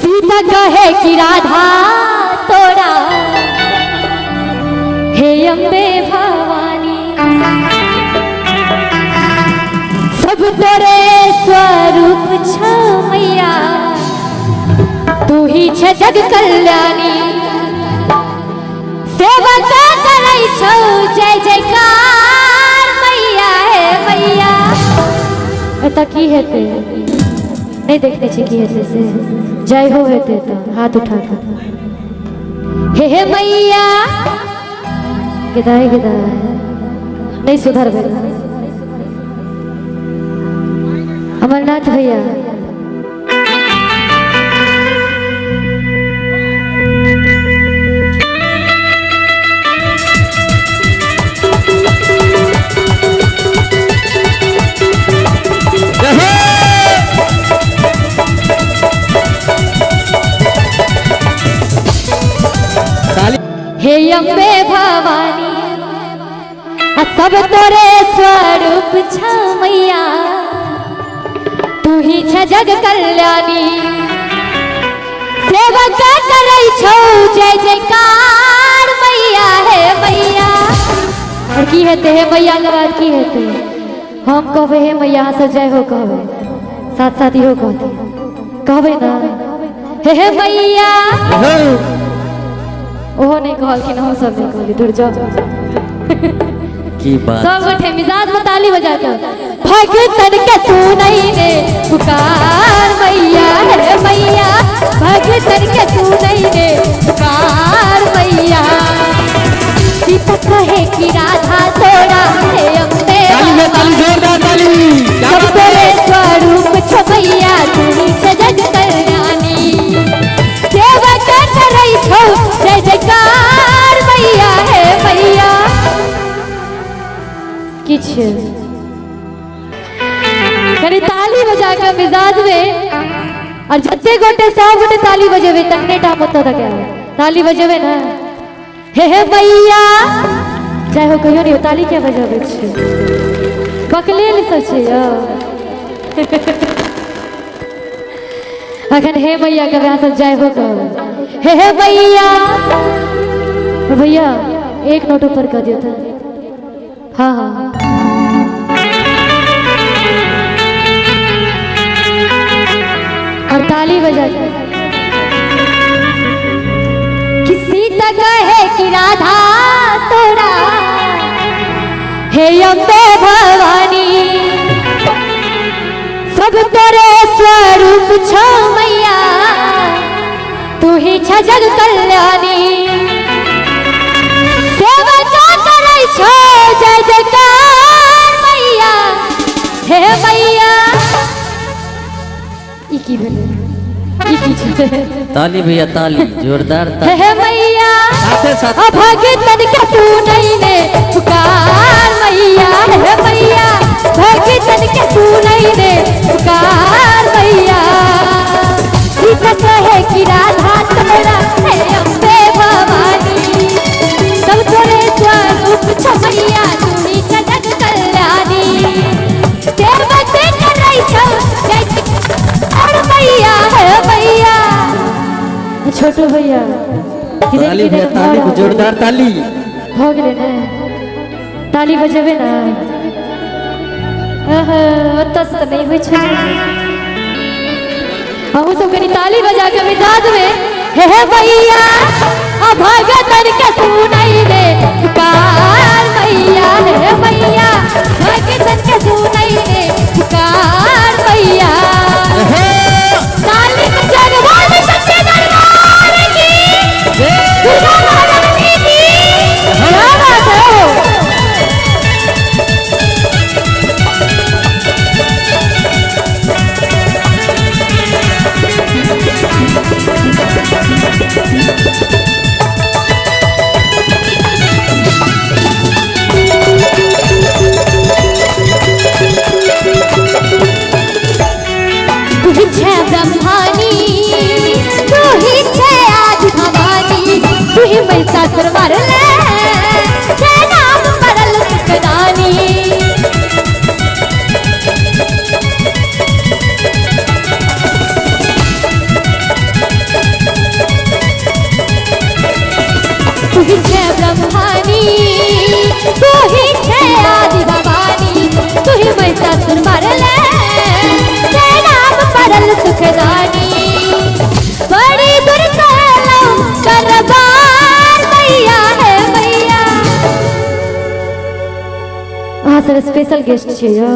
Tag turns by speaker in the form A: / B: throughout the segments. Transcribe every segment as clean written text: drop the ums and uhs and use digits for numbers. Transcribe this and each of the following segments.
A: सीता कहे कि राधा तोरा हे अम्बे भवानी सब तोरे स्वरूप छ मैया तू ही छ जग कल्याणी सेवा करे छौ जय जयकार मैया हे मैया एता की हेते नहीं देखने छी की हेते से जय हो हेते तो हाथ उठा हे मैया गिदाई नहीं सुधर गए अमरनाथ भैया हे अम्बे भवानी सब तोरे स्वरूप छ मैया तू ही छ जग कल्याणी सेवा करे छौ जय जयकार मैया हे मैया और की हेते हे मैया के बाद की हेते हम कहबे हे मैया से जय हो कहबे साथ साथ हो कहबे ना हे मैया ओहो नहीं कहल कि ना सब नहीं कहली दूर जाओ
B: की बात
A: सब बैठे मिजाज में ताली बजा कर भगतन के सुनई ने पुकार मैया हे मैया भगतन के सुनई ने पुकार मैया सीता कहे कि राधा तोरा हे अम्बे सब तोरे स्वरूप छ मैया तू ही छ जग कल्याणी सेवा करे छौ जय जयकार मैया हे मैया किछ कनी ताली बजा के मिजाज में और जत्ते गोटे 100 गोटे ताली बजेबे तन्ने टाइम होता था क्या ताली बजेबे ना हे मैया जय हो कहियो नहीं ताली क्या बजाबे छी बकलेल सचे या अखन हे मैया के ब्याह सब जय हो कहो हे मैया भैया एक नोट ऊपर कर दिया था हाँ हाँ और ताली बजा कि सीता कहे कि राधा तोरा हे अम्बे भवानी सब तोरे स्वरूप छ मैया तू ही छ जग कल्याणी सेवा करे छो जय जयकार मैया हे मैया ई की भेले ई की
B: ताली भैया ताली जोरदार ताली
A: हे मैया
B: साथे साथ
A: भगतन के सुनई ने पुकार मैया हे मैया भगतन के सुनई ने पुकार मैया सीता कहे कि राधा तोरा हे अम्बे भवानी सब तोरे स्वरूप छ मैया तू ही छ जग कल्याणी सेवा करे छौ जय और मैया हे मैया छोटू भैया
B: ताली भैया ताली जोरदार ताली
A: हो गेले ना ताली बजेबे ना ओतऽ से नहीं होइ छै हमहू सब कनी ताली बजा के मिजाज में हे मैया भगतन के सुनई ने पुकार मैया हे मैया भगतन के सुनई ने पुकार मैया ताली बजाने वाले सच्चे दरबार की दुर्गा महारानी की क्या बात है ब्रह्मानी तू ही छे आज भवानी तू ही महिषासुर मरले छे नाम मरल सुकरानी ही छे ब्रह्मानी, तू ही छे आदि भवानी, तू ही महिषासुर मारले, तेरे नाम परल सुखदानी। बड़ी दूर सहलो दरबार मैया है मैया। अहाँ सब स्पेशल गेस्ट छियै।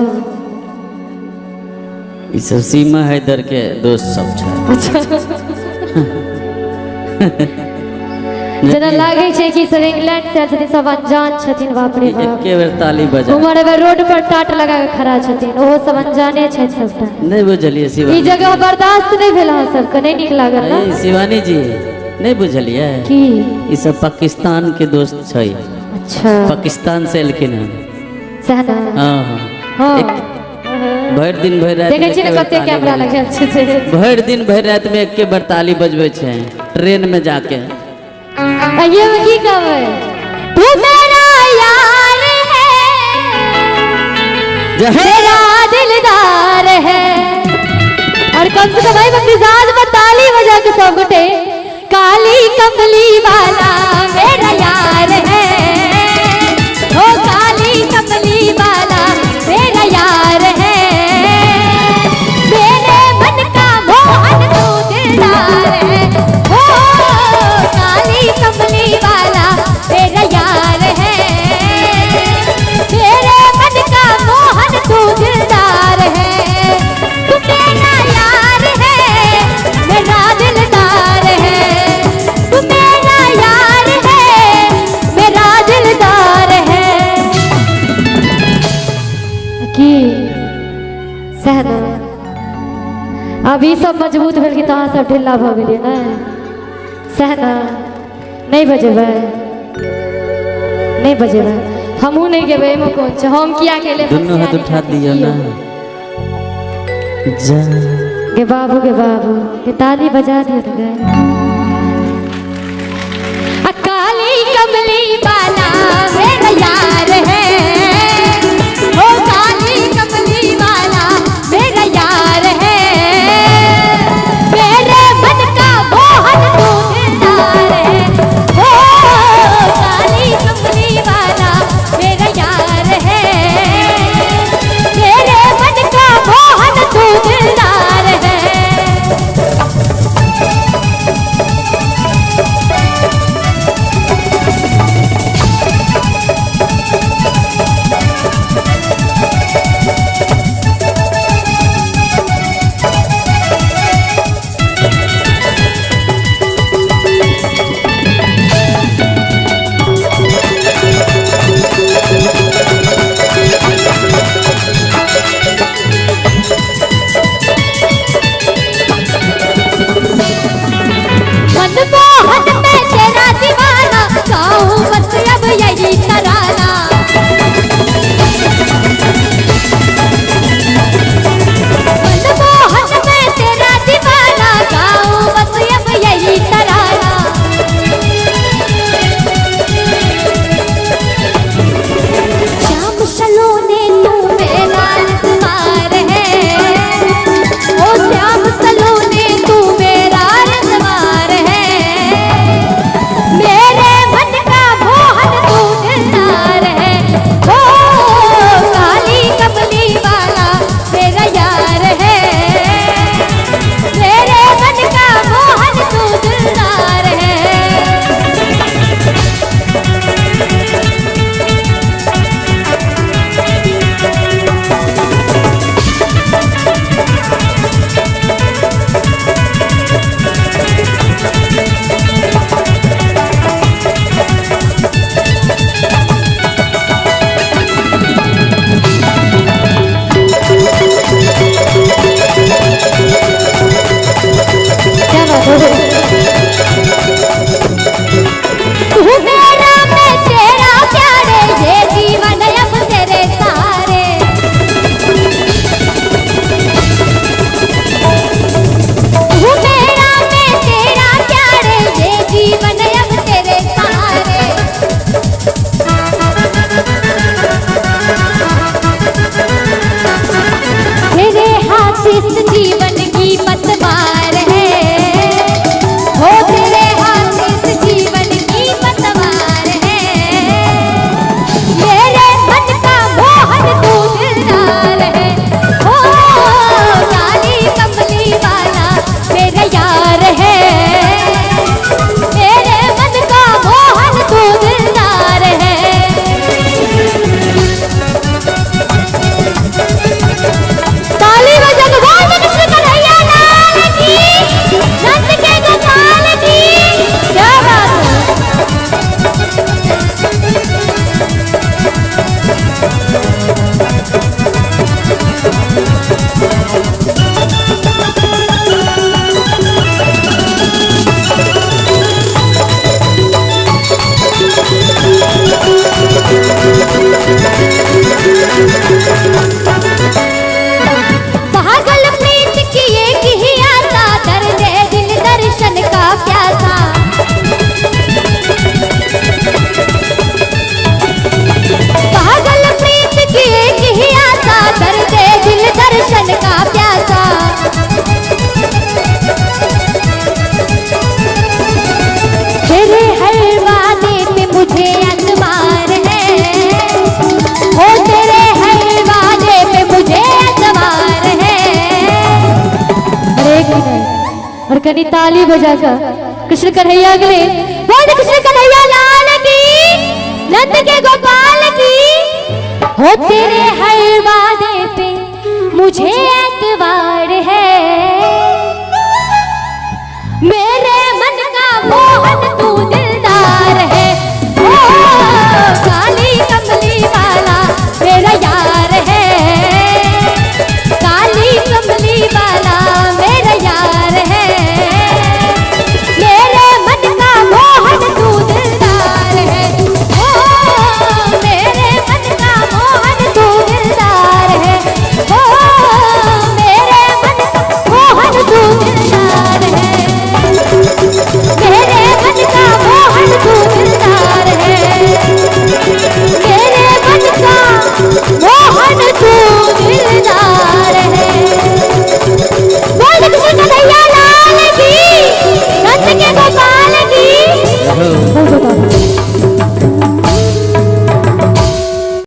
B: ई सब सीमा हैदर के दोस्त सब छै।
A: अच्छा जना लागे छै कि सब इंग्लैंड से आयल छथिन, सब अनजान छथिन। बाप रे बाप,
B: एके बेर ताली बजा।
A: उमर एबे रोड पर टाट लगा के खड़ा छथिन, ओहो सब अनजाने छै सबटा।
B: नहीं बुझलिए
A: ई
B: शिवानी
A: जगह बर्दाश्त नहीं भेल अहाँ सबके, नहीं नीक लागल ना?
B: ए, शिवानी जी नहीं बुझलिए
A: की
B: ई सब पाकिस्तान के दोस्त छै।
A: अच्छा
B: पाकिस्तान से एलखिन हैं।
A: सहना
B: हाँ हाँ
A: हाँ
B: भरि दिन भरि रात
A: देखे छी ना कते कैमरा लगे अच्छे से।
B: भरि दिन भरि रात में एके बेर ताली बजबै छै ट्रेन में जाके।
A: ये में की कहबै, तू मेरा यार है, तेरा दिलदार है। और कम से कम भाई मिजाज में ताली बजा के सब गोटे, काली कमली वाला मेरा यार है, ओ काली कमली वाला मेरा यार है, मेरे मन का मोहन तू दिलदार है, ओ काली कमली वाला मेरा यार है, मेरे मन का मोहन तू दिलदार है, तू मेरा यार है, मेरा दिलदार है, तू मेरा यार है, मेरा दिलदार है। की सहना अभी सब मजबूत भेल कि तहाँ सब ढिल्ला भऽ गेलियै ने। सहना नहीं बजेबै, नहीं बजेबै, हमहूँ नहीं गेबै, एहिमे कोन छै, हम किया गेलै?
B: दुनू हाथ उठा दियो ना। जा
A: गे बाबू गे ताली बजा दियो तो गे। काली कमली वाला मेरा यार है, ओ काली कमली वाला मेरा यार है, मेरे मन का मोहन तू दिलदार है, ओ काली कमली वाला मेरा यार है, मेरे मन का मोहन तू दिलदार है। और कनी ताली बजाकर कृष्ण कन्हैया अगले बोल कृष्ण कन्हैया लाल की नंद के गोपाल की हो तेरे हर वादे पे मुझे एतबार है